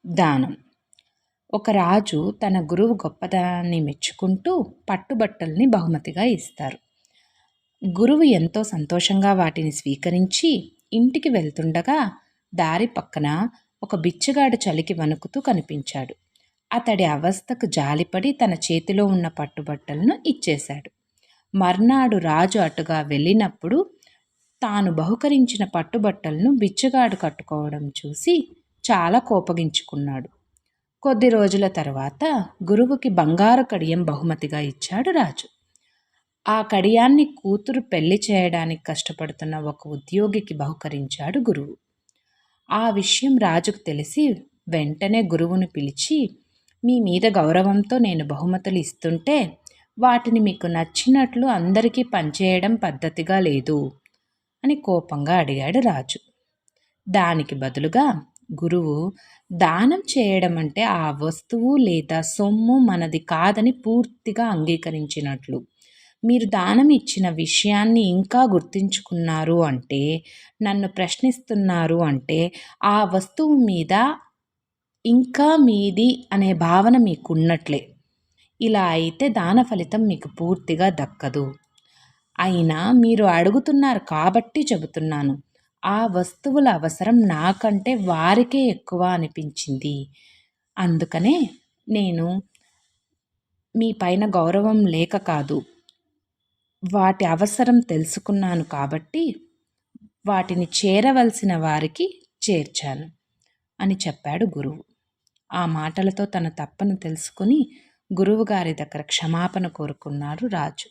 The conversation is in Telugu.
దానం. ఒక రాజు తన గురువు గొప్పదనాన్ని మెచ్చుకుంటూ పట్టుబట్టల్ని బహుమతిగా ఇస్తారు. గురువు ఎంతో సంతోషంగా వాటిని స్వీకరించి ఇంటికి వెళ్తుండగా దారి పక్కన ఒక బిచ్చగాడు చలికి వణుకుతూ కనిపించాడు. అతడి అవస్థకు జాలిపడి తన చేతిలో ఉన్న పట్టుబట్టలను ఇచ్చేశాడు. మర్నాడు రాజు అటుగా వెళ్ళినప్పుడు తాను బహుకరించిన పట్టుబట్టలను బిచ్చగాడు కట్టుకోవడం చూసి చాలా కోపగించుకున్నాడు. కొద్ది రోజుల తర్వాత గురువుకి బంగారు కడియం బహుమతిగా ఇచ్చాడు రాజు. ఆ కడియాన్ని కూతురు పెళ్లి చేయడానికి కష్టపడుతున్న ఒక ఉద్యోగికి బహుకరించాడు గురువు. ఆ విషయం రాజుకు తెలిసి వెంటనే గురువును పిలిచి, మీ మీద గౌరవంతో నేను బహుమతులు ఇస్తుంటే వాటిని మీకు నచ్చినట్లు అందరికీ పంచేయడం పద్ధతిగా లేదు అని కోపంగా అడిగాడు రాజు. దానికి బదులుగా గురువు, దానం చేయడం అంటే ఆ వస్తువు లేదా సొమ్ము మనది కాదని పూర్తిగా అంగీకరించినట్లు. మీరు దానం ఇచ్చిన విషయాన్ని ఇంకా గుర్తుంచుకున్నారు అంటే, నన్ను ప్రశ్నిస్తున్నారు అంటే, ఆ వస్తువు మీద ఇంకా మీది అనే భావన మీకున్నట్లే. ఇలా అయితే దాన ఫలితం మీకు పూర్తిగా దక్కదు. అయినా మీరు అడుగుతున్నారు కాబట్టి చెబుతున్నాను. ఆ వస్తువుల అవసరం నాకంటే వారికే ఎక్కువ అనిపించింది. అందుకనే నేను మీ పైన గౌరవం లేక కాదు, వాటి అవసరం తెలుసుకున్నాను కాబట్టి వాటిని చేరవలసిన వారికి చేర్చాను అని చెప్పాడు గురువు. ఆ మాటలతో తన తప్పును తెలుసుకుని గురువుగారి దగ్గర క్షమాపణ కోరుకున్నాడు రాజు.